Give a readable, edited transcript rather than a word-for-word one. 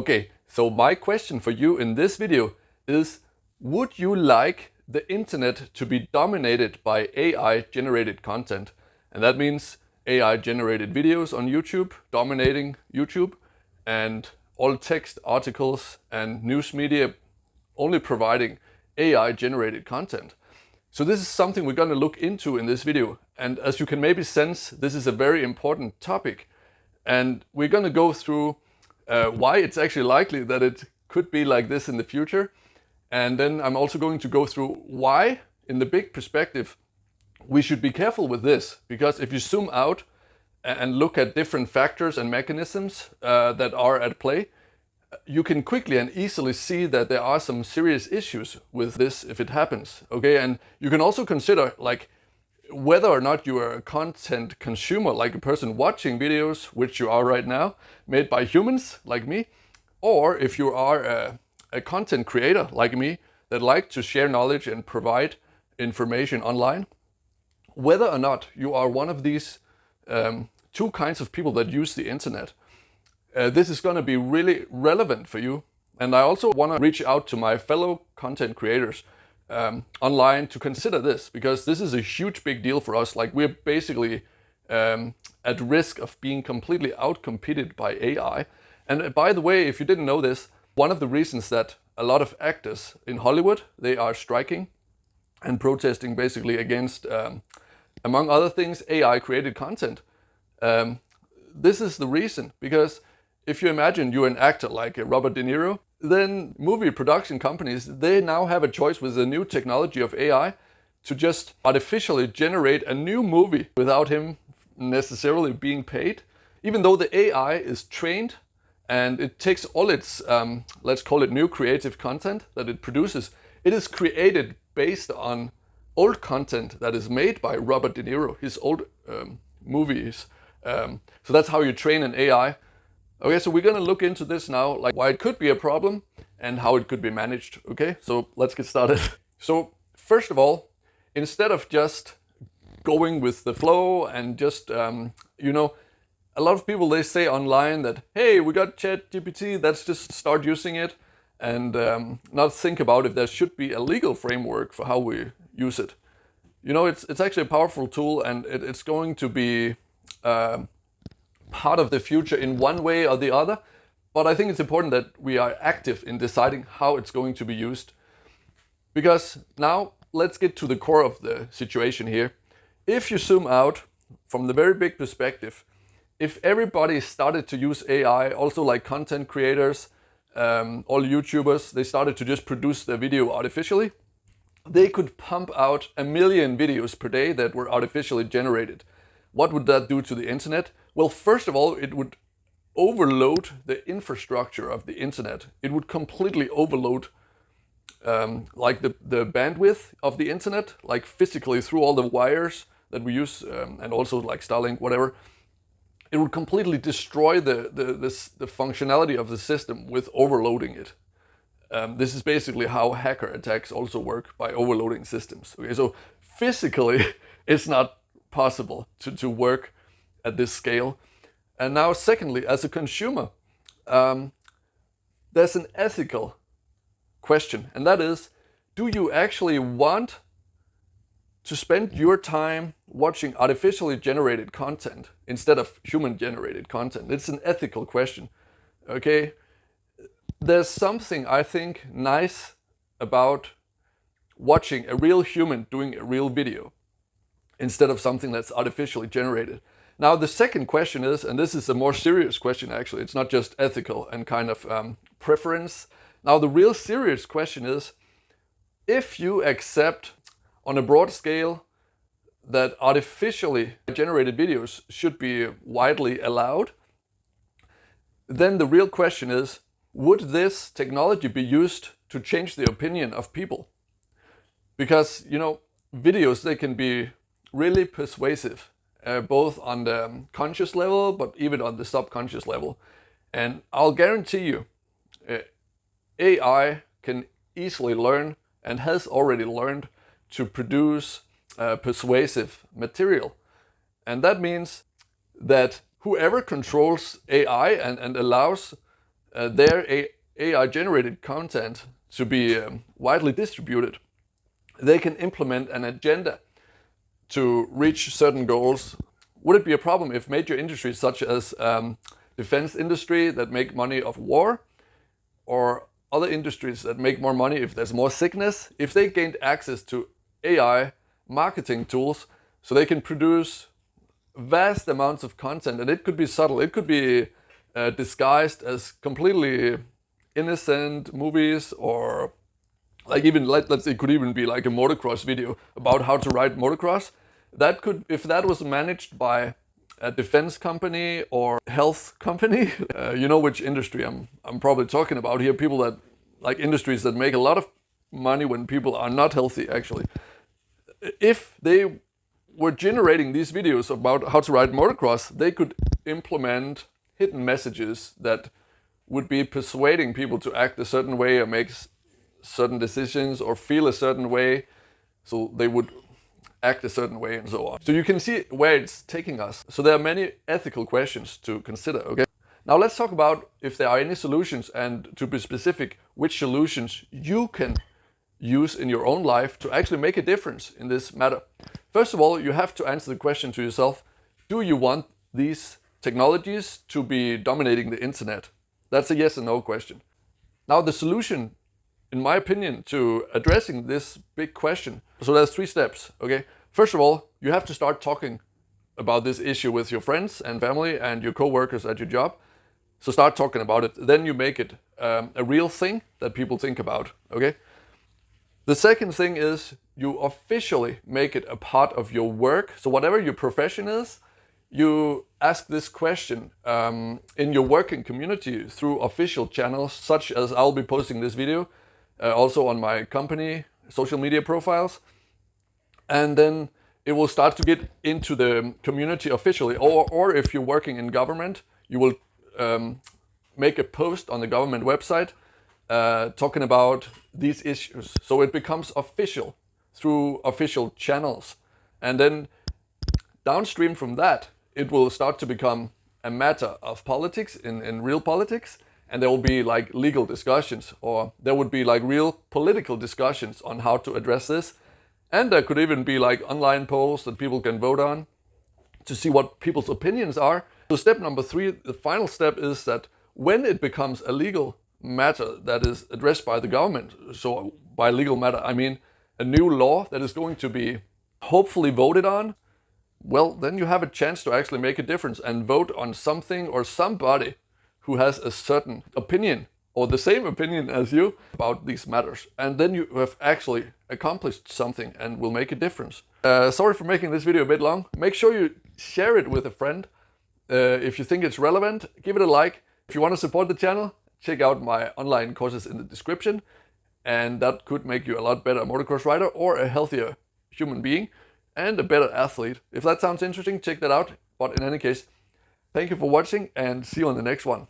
Okay, so my question for you in this video is, would you like the internet to be dominated by AI generated content? And that means AI generated videos on YouTube dominating YouTube, and all text articles and news media only providing AI generated content. So this is something we're going to look into in this video. And as you can maybe sense, this is a very important topic. And we're going to go through why it's actually likely that it could be like this in the future. And then I'm also going to go through why, in the big perspective, we should be careful with this. Because if you zoom out and look at different factors and mechanisms that are at play, you can quickly and easily see that there are some serious issues with this if it happens. Okay, and you can also consider like whether or not you are a content consumer, like a person watching videos, which you are right now, made by humans like me, or if you are a content creator like me that like to share knowledge and provide information online, whether or not you are one of these two kinds of people that use the internet. This is going to be really relevant for you. And I also want to reach out to my fellow content creators online to consider this, because this is a huge big deal for us. Like, we're basically at risk of being completely outcompeted by AI. And by the way, if you didn't know this, one of the reasons that a lot of actors in Hollywood, they are striking and protesting basically against, among other things, AI created content. This is the reason, because if you imagine you're an actor like Robert De Niro, then movie production companies, they now have a choice with the new technology of AI to just artificially generate a new movie without him necessarily being paid, even though the AI is trained and it takes all its, let's call it new creative content that it produces. It is created based on old content that is made by Robert De Niro, his old movies. So that's how you train an AI. Okay, so we're going to look into this now, like why it could be a problem and how it could be managed. Okay, so let's get started. So first of all, instead of just going with the flow and just, a lot of people, they say online that, hey, we got ChatGPT, let's just start using it and not think about if there should be a legal framework for how we use it. You know, it's actually a powerful tool, and it's going to be part of the future in one way or the other, but I think it's important that we are active in deciding how it's going to be used. Because now let's get to the core of the situation here. If you zoom out from the very big perspective, if everybody started to use AI, also like content creators, all YouTubers, they started to just produce their video artificially, they could pump out 1 million videos per day that were artificially generated. What would that do to the internet? Well, first of all, it would overload the infrastructure of the internet. It would completely overload like the bandwidth of the internet, like physically through all the wires that we use, and also like Starlink, whatever. It would completely destroy the functionality of the system with overloading it. This is basically how hacker attacks also work, by overloading systems. Okay, so physically, it's not possible to work at this scale. And now secondly, as a consumer, there's an ethical question, and that is, do you actually want to spend your time watching artificially generated content instead of human generated content? It's an ethical question. Okay, there's something I think nice about watching a real human doing a real video instead of something that's artificially generated. Now, the second question is, and this is a more serious question actually, it's not just ethical and kind of preference. Now, the real serious question is, if you accept on a broad scale that artificially generated videos should be widely allowed, then the real question is, would this technology be used to change the opinion of people? Because, videos, they can be really persuasive, both on the conscious level, but even on the subconscious level. And I'll guarantee you, AI can easily learn, and has already learned, to produce persuasive material. And that means that whoever controls AI and allows their AI-generated content to be widely distributed, they can implement an agenda to reach certain goals. Would it be a problem if major industries such as defense industry that make money off war, or other industries that make more money if there's more sickness, if they gained access to AI marketing tools so they can produce vast amounts of content, and it could be subtle, it could be disguised as completely innocent movies, or like even let's say it could even be like a motocross video about how to ride motocross. That could, if that was managed by a defense company or health company, you know which industry I'm probably talking about here. People that, like industries that make a lot of money when people are not healthy actually. If they were generating these videos about how to ride motocross, they could implement hidden messages that would be persuading people to act a certain way or make certain decisions or feel a certain way, so they would act a certain way and so on. So you can see where it's taking us. So there are many ethical questions to consider, okay? Now let's talk about if there are any solutions, and to be specific, which solutions you can use in your own life to actually make a difference in this matter. First of all, you have to answer the question to yourself, do you want these technologies to be dominating the internet? That's a yes or no question. Now the solution, in my opinion, to addressing this big question, so there's 3 steps, okay? First of all, you have to start talking about this issue with your friends and family and your co-workers at your job. So start talking about it. Then you make it a real thing that people think about, okay? The second thing is you officially make it a part of your work. So whatever your profession is, you ask this question in your working community through official channels, such as I'll be posting this video, also on my company social media profiles. And then it will start to get into the community officially. Or if you're working in government, you will make a post on the government website talking about these issues. So it becomes official through official channels. And then downstream from that, it will start to become a matter of politics, in real politics. And there will be like legal discussions, or there would be like real political discussions on how to address this. And there could even be like online polls that people can vote on to see what people's opinions are. So step number 3, the final step, is that when it becomes a legal matter that is addressed by the government, so by legal matter I mean a new law that is going to be hopefully voted on, well, then you have a chance to actually make a difference and vote on something or somebody who has a certain opinion or the same opinion as you about these matters. And then you have actually accomplished something and will make a difference. Sorry for making this video a bit long. Make sure you share it with a friend. If you think it's relevant, give it a like. If you want to support the channel, check out my online courses in the description. And that could make you a lot better motocross rider, or a healthier human being, and a better athlete. If that sounds interesting, check that out. But in any case, thank you for watching, and see you on the next one.